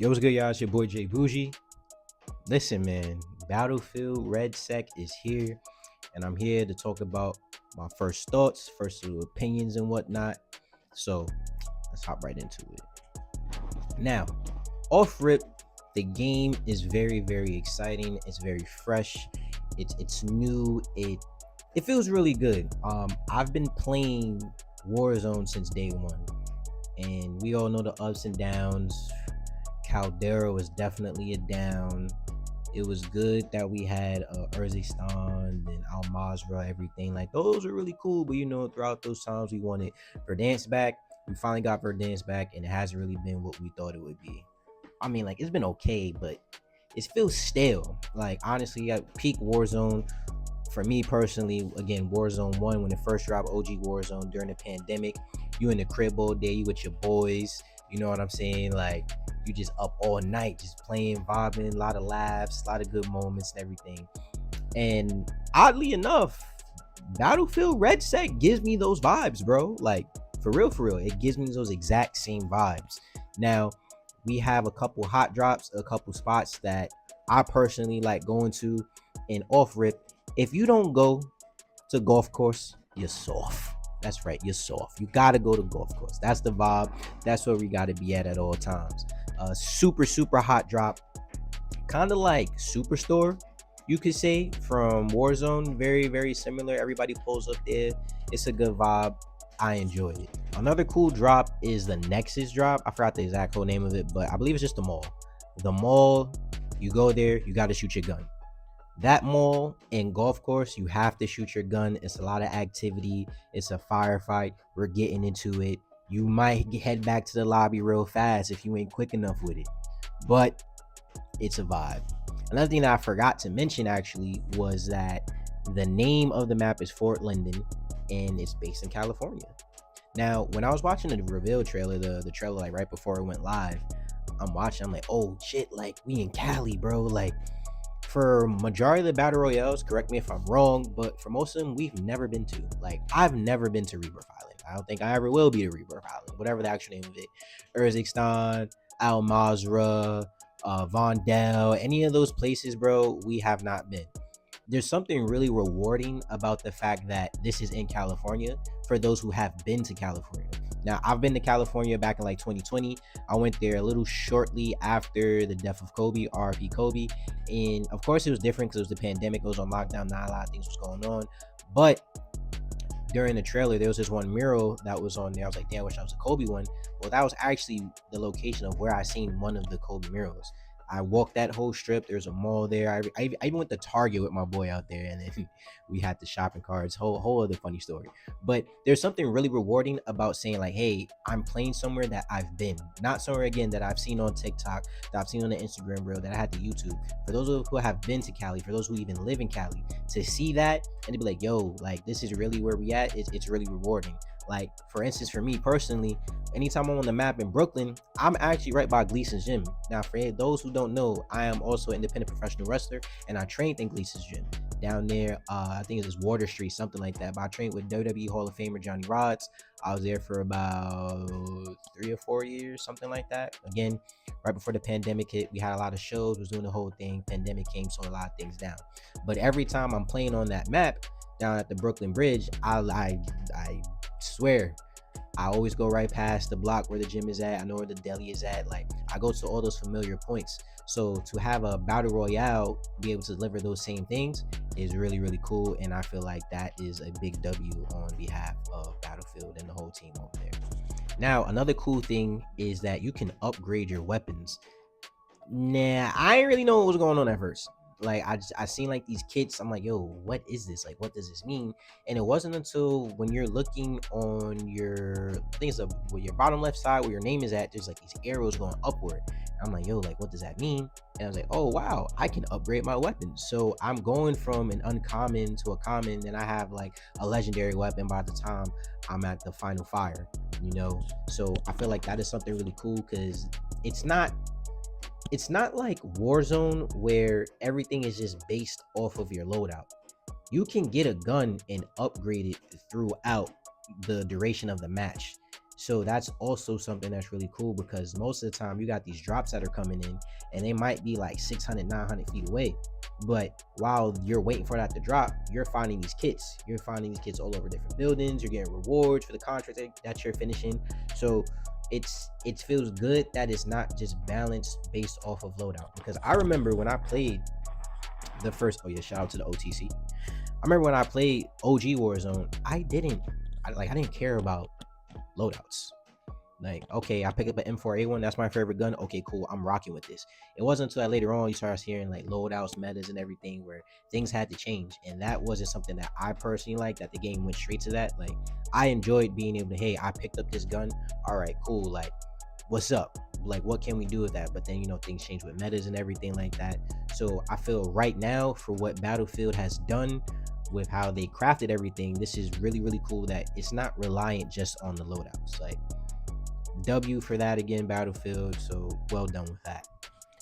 Yo, what's good, y'all? It's your boy Jay Bougie. Listen, man, Battlefield Red Sec is here, and I'm here to talk about my first thoughts, first little opinions, and whatnot. So let's hop right into it. Now, off rip, the game is very, very exciting. It's very fresh. It's new. It feels really good. I've been playing Warzone since day one, and we all know the ups and downs. Caldera was definitely a down. It was good that we had Urzikstan and Al Mazra, everything. Like, those are really cool. But, throughout those times, we wanted Verdansk back. We finally got Verdansk back, and it hasn't really been what we thought it would be. I mean, like, it's been okay, but it feels stale. Like, honestly, at peak Warzone, for me personally, again, Warzone 1, when it first dropped, OG Warzone during the pandemic, you in the crib all day, you with your boys, you know what I'm saying? Like, you just up all night, just playing, vibing, a lot of laughs, a lot of good moments and everything. And oddly enough, Battlefield Red Sec gives me those vibes, bro. Like, for real, it gives me those exact same vibes. Now, we have a couple hot drops, a couple spots that I personally like going to. And off rip, if you don't go to golf course, you're soft. That's right, you're soft. You gotta go to golf course. That's the vibe. That's where we gotta be at all times. Super hot drop, kind of like Superstore, you could say, from Warzone. Very similar. Everybody pulls up there. It's a good vibe. I enjoyed it. Another cool drop is the Nexus drop. I forgot the exact whole name of it, but I believe it's just the mall. The mall, you go there, you got to shoot your gun. That mall and golf course, you have to shoot your gun. It's a lot of activity. It's a firefight. We're getting into it. You might head back to the lobby real fast if you ain't quick enough with it, but it's a vibe. Another thing that I forgot to mention actually was that the name of the map is Fort Linden, and it's based in California. Now, when I was watching the reveal trailer, the trailer like right before it went live, I'm like, oh shit, like we in Cali, bro. Like, for majority of the battle royales, correct me if I'm wrong, but for most of them, we've never been to. Like, I've never been to Rebirth Island. I don't think I ever will be to Rebirth Island, whatever the actual name of it. Urzikstan, Al Mazra, Vondel, any of those places, bro, we have not been. There's something really rewarding about the fact that this is in California for those who have been to California. Now, I've been to California back in like 2020. I went there a little shortly after the death of Kobe, RP Kobe. And of course, it was different because it was the pandemic. It was on lockdown. Not a lot of things was going on. But during the trailer, there was this one mural that was on there. I was like, damn, I wish I was a Kobe one. Well, that was actually the location of where I seen one of the Kobe murals. I walked that whole strip. There's a mall there. I even went to Target with my boy out there, and then we had the shopping carts. Whole other funny story. But there's something really rewarding about saying like, hey, I'm playing somewhere that I've been, not somewhere again that I've seen on TikTok, that I've seen on the Instagram reel, that I had to YouTube. For those who have been to Cali, for those who even live in Cali, to see that and to be like, yo, like this is really where we at. It's really rewarding. Like, for instance, for me personally, anytime I'm on the map in Brooklyn, I'm actually right by Gleason's gym. Now, for those who don't know, I am also an independent professional wrestler, and I trained in Gleason's gym down there. I think it's Water Street, something like that. But I trained with WWE Hall of Famer Johnny Rodz. I was there for about 3 or 4 years, something like that. Again, right before the pandemic hit, we had a lot of shows, was doing the whole thing. Pandemic came, slowed a lot of things down. But every time I'm playing on that map down at the Brooklyn Bridge, I swear, I always go right past the block where the gym is at. I know where the deli is at. Like, I go to all those familiar points. So to have a battle royale be able to deliver those same things is really cool. And I feel like that is a big W on behalf of Battlefield and the whole team over there. Now, another cool thing is that you can upgrade your weapons. Nah, I didn't really know what was going on at first. Like, I seen like these kits. I'm like, yo, what is this? Like, what does this mean? And it wasn't until when you're looking on your, I think it's your bottom left side where your name is at, there's like these arrows going upward. I'm like, yo, like, what does that mean? And I was like, oh wow, I can upgrade my weapons. So I'm going from an uncommon to a common, and I have like a legendary weapon by the time I'm at the final fire, So I feel like that is something really cool, because it's not like Warzone where everything is just based off of your loadout. You can get a gun and upgrade it throughout the duration of the match. So that's also something that's really cool, because most of the time you got these drops that are coming in and they might be like 600, 900 feet away. But while you're waiting for that to drop, you're finding these kits. You're finding these kits all over different buildings. You're getting rewards for the contracts that you're finishing. So it feels good that it's not just balanced based off of loadout. Because I remember when I played the first, oh yeah, shout out to the OTC. I remember when I played OG Warzone, I didn't care about loadouts. Like, okay, I pick up an M4A1, that's my favorite gun. Okay, cool, I'm rocking with this. It wasn't until later on you start hearing like loadouts, metas, and everything where things had to change, and that wasn't something that I personally liked. That the game went straight to that. Like, I enjoyed being able to, hey, I picked up this gun. All right, cool. Like, what's up? Like, what can we do with that? But then, things change with metas and everything like that. So I feel right now, for what Battlefield has done with how they crafted everything, this is really, really cool that it's not reliant just on the loadouts. Like, W for that again, Battlefield. So well done with that.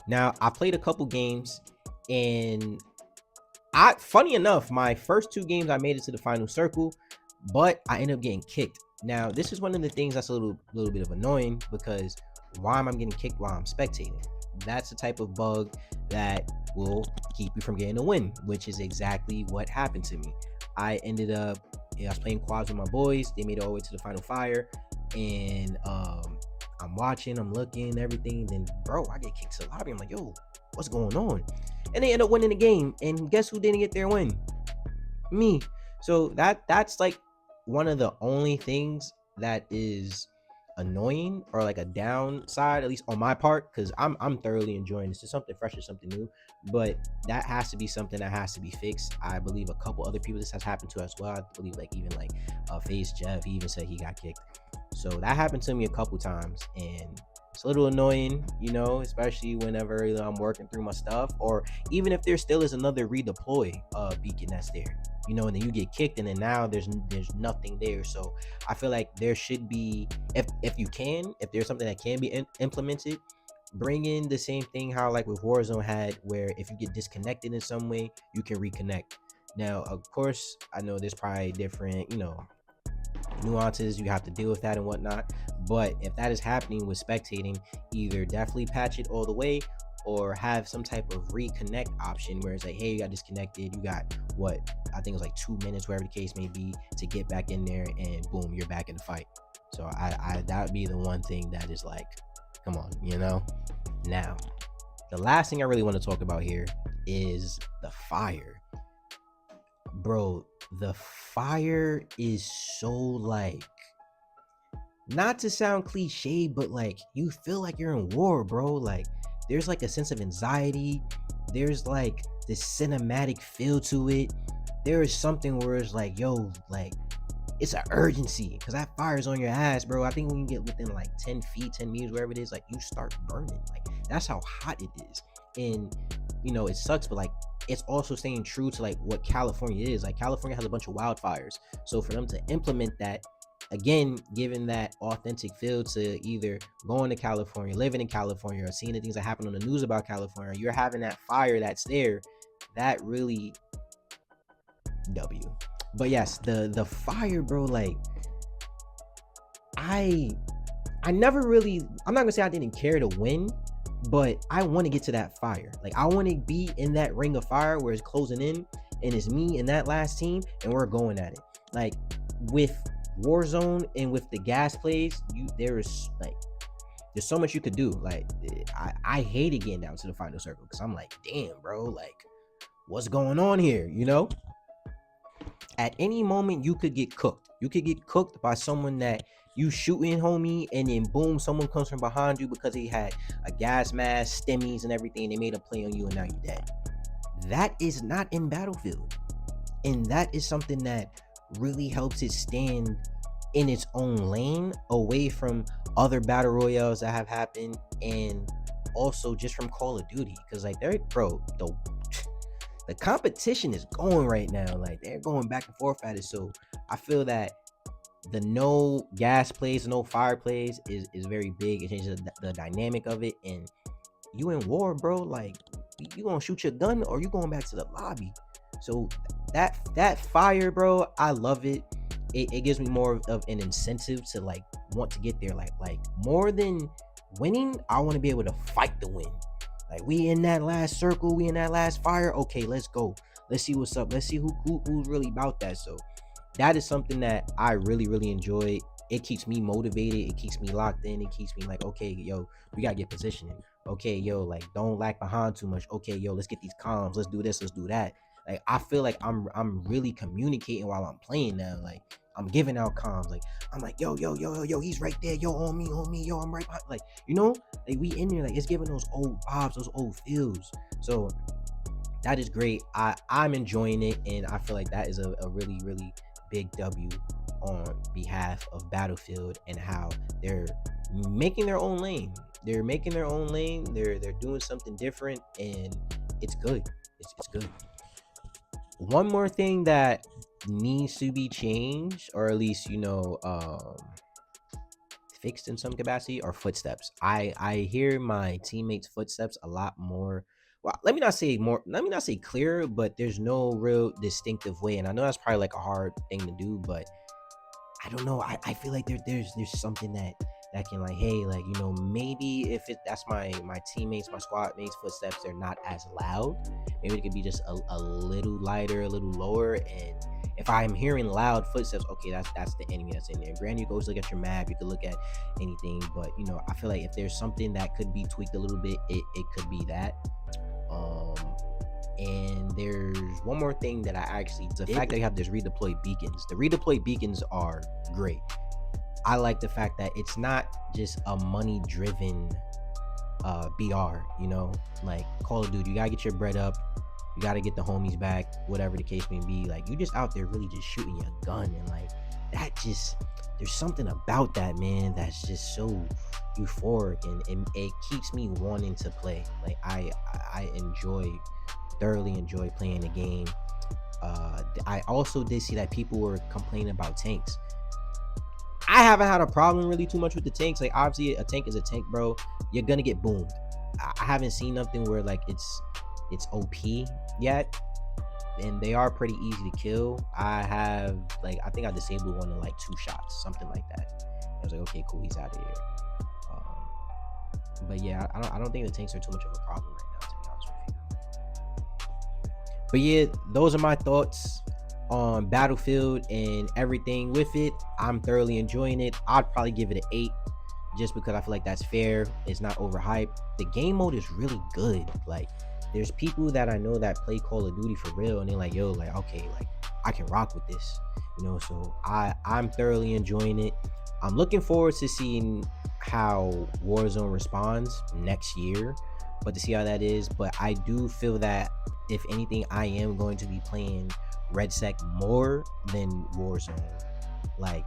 Now, I played a couple games, and funny enough, my first 2 games I made it to the final circle, but I ended up getting kicked. Now, this is one of the things that's a little bit of annoying, because why am I getting kicked while I'm spectating? That's the type of bug that will keep you from getting a win, which is exactly what happened to me. I ended up, I was playing quads with my boys. They made it all the way to the final fire, and I'm watching, I'm looking, everything. Then, bro, I get kicked to the lobby. I'm like, yo, what's going on? And they end up winning the game. And guess who didn't get their win? Me. So that's like one of the only things that is annoying, or like a downside, at least on my part, because I'm thoroughly enjoying this. It's something fresh, it's something new, but that has to be something that has to be fixed. I believe a couple other people this has happened to as well. I believe like even like Face Jeff, he even said he got kicked. So that happened to me a couple times, and it's a little annoying, especially whenever I'm working through my stuff, or even if there still is another redeploy beacon that's there, and then you get kicked, and then now there's nothing there. So I feel like there should be, if there's something that can be implemented, bring in the same thing how like with Warzone had, where if you get disconnected in some way, you can reconnect. Now, of course, I know there's probably different, nuances, you have to deal with that and whatnot, but if that is happening with spectating, either definitely patch it all the way, or have some type of reconnect option where it's like, hey, you got disconnected, you got what I think it was like 2 minutes, wherever the case may be, to get back in there, and boom, you're back in the fight. So I that would be the one thing that is like, come on, Now, the last thing I really want to talk about here is the fire. Bro, the fire is so like, not to sound cliche, but like you feel like you're in war, bro. Like there's like a sense of anxiety. There's like this cinematic feel to it. There is something where it's like, yo, like it's an urgency, because that fire's on your ass, bro. I think when you get within like 10 feet, 10 meters, wherever it is, like you start burning. Like that's how hot it is. And it sucks, but like it's also staying true to like what California is. Like California has a bunch of wildfires. So for them to implement that, again, giving that authentic feel to either going to California, living in California, or seeing the things that happen on the news about California, you're having that fire that's there, that really W. But yes, the fire, bro, like I never really, I'm not gonna say I didn't care to win, but I want to get to that fire. Like I want to be in that ring of fire where it's closing in, and it's me and that last team, and we're going at it. Like with Warzone and with the gas plays, there's so much you could do. Like I hated getting down to the final circle, because I'm like, damn, bro, like what's going on here? At any moment you could get cooked. You could get cooked by someone that you shooting, homie, and then boom, someone comes from behind you because he had a gas mask, stemmies, and everything, and they made a play on you, and now you're dead. That is not in Battlefield, and that is something that really helps it stand in its own lane, away from other battle royales that have happened, and also just from Call of Duty, because like the competition is going right now. Like they're going back and forth at it. So I feel that the no gas plays, no fire plays is very big. It changes the dynamic of it. And you in war, bro, like you gonna shoot your gun, or you going back to the lobby. So that fire, bro, I love it. it gives me more of an incentive to like want to get there. Like more than winning, I want to be able to fight the win. Like we in that last circle, we in that last fire. Okay, let's go. Let's see what's up. Let's see who's really about that. So that is something that I really enjoy. It keeps me motivated. It keeps me locked in. It keeps me like, okay, yo, we gotta get positioning. Okay, yo, like don't lag behind too much. Okay, yo, let's get these comms. Let's do this. Let's do that. Like I feel like I'm really communicating while I'm playing now. Like I'm giving out comms. Like I'm like, yo, he's right there. Yo, on me. Yo, I'm right behind. Like like we in there. Like it's giving those old vibes, those old feels. So that is great. I'm enjoying it, and I feel like that is a really big W on behalf of Battlefield and how they're making their own lane. They're making their own lane. They're doing something different, and it's good. It's good. One more thing that needs to be changed, or at least fixed in some capacity, are footsteps. I hear my teammates' footsteps a lot more. Well, let me not say clearer, but there's no real distinctive way. And I know that's probably like a hard thing to do, but I don't know. I feel like there's something that can, like, hey, like, maybe if that's my teammates, my squad mates footsteps, they're not as loud. Maybe it could be just a little lighter, a little lower. And if I'm hearing loud footsteps, okay, that's the enemy that's in there. Granted, you go look at your map, you could look at anything, but I feel like if there's something that could be tweaked a little bit, it could be that. And there's one more thing that the fact that you have this redeployed beacons. The redeployed beacons are great. I like the fact that it's not just a money driven BR, like Call of Duty. You gotta get your bread up, you gotta get the homies back, whatever the case may be. Like, you just out there really just shooting your gun, and like that, just there's something about that, man, that's just so euphoric, and it keeps me wanting to play. Like I thoroughly enjoy playing the game. I also did see that people were complaining about tanks. I haven't had a problem really too much with the tanks. Like, obviously a tank is a tank, bro. You're gonna get boomed. I haven't seen nothing where like it's OP yet, and they are pretty easy to kill. I think I disabled one in like 2 shots, something like that. I was like, okay, cool, he's out of here. But yeah, I don't think the tanks are too much of a problem right now, to be honest with you. But yeah, those are my thoughts on Battlefield and everything with it. I'm thoroughly enjoying it. I'd probably give it an 8, just because I feel like that's fair. It's not overhyped. The game mode is really good. Like, there's people that I know that play Call of Duty for real, and they're like, yo, like, okay, like I can rock with this, so I'm thoroughly enjoying it. I'm looking forward to seeing how Warzone responds next year, but to see how that is. But I do feel that if anything, I am going to be playing RedSec more than Warzone. Like,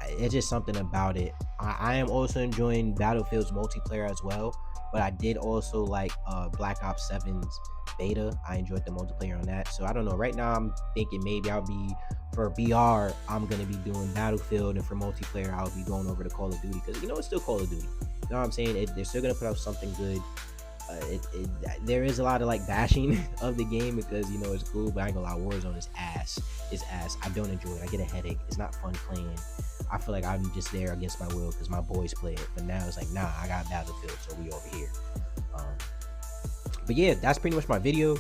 it's just something about it. I am also enjoying Battlefield's multiplayer as well, but I did also like Black Ops 7's beta. I enjoyed the multiplayer on that. So I don't know. Right now I'm thinking maybe I'll be, for BR, I'm gonna be doing Battlefield, and for multiplayer I'll be going over to Call of Duty, because it's still Call of Duty. You know what I'm saying? They're still gonna put out something good. There is a lot of like bashing of the game, because it's cool, but I ain't gonna lie, Warzone is ass. It's ass. I don't enjoy it. I get a headache. It's not fun playing. I feel like I'm just there against my will because my boys play it. But now it's like, nah, I got Battlefield, so we over here. But yeah, that's pretty much my video.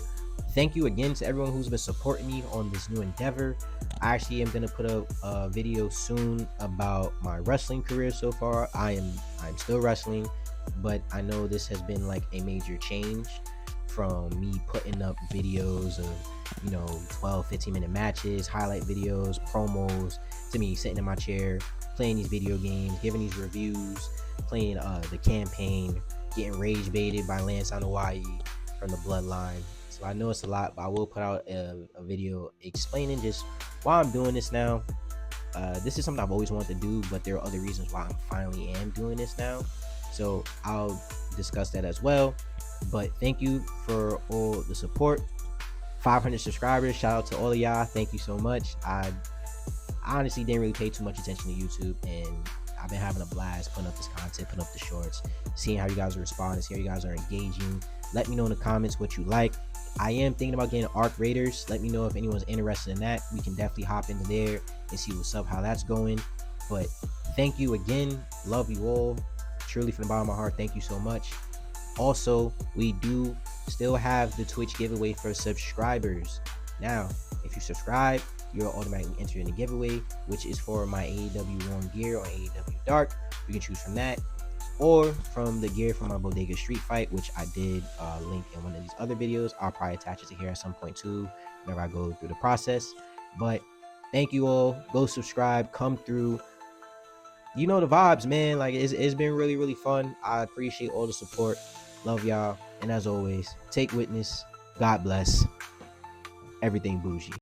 Thank you again to everyone who's been supporting me on this new endeavor. I actually am gonna put up a video soon about my wrestling career so far. I'm still wrestling, but I know this has been like a major change from me putting up videos of 12-15 minute matches, highlight videos, promos, to me sitting in my chair playing these video games, giving these reviews, playing the campaign, getting rage baited by Lance on Hawaii from the Bloodline. So I know it's a lot, but I will put out a video explaining just why I'm doing this now. This is something I've always wanted to do, but there are other reasons why I finally am doing this now. So I'll discuss that as well. But thank you for all the support. 500 subscribers. Shout out to all of y'all. Thank you so much. I honestly didn't really pay too much attention to YouTube, and I've been having a blast putting up this content, putting up the shorts, seeing how you guys are responding, seeing how you guys are engaging. Let me know in the comments what you like. I am thinking about getting Arc Raiders. Let me know if anyone's interested in that. We can definitely hop into there and see what's up, how that's going. But thank you again. Love you all. Truly from the bottom of my heart, thank you so much. Also, we do still have the Twitch giveaway for subscribers. Now, if you subscribe, you'll automatically enter in the giveaway, which is for my AEW Warm gear or AEW Dark. You can choose from that, or from the gear from my Bodega Street Fight, which I did link in one of these other videos. I'll probably attach it to here at some point too, whenever I go through the process. But thank you all. Go subscribe, come through. You know the vibes, man. Like it's been really fun. I appreciate all the support. Love y'all. And as always, take witness. God bless. Everything bougie.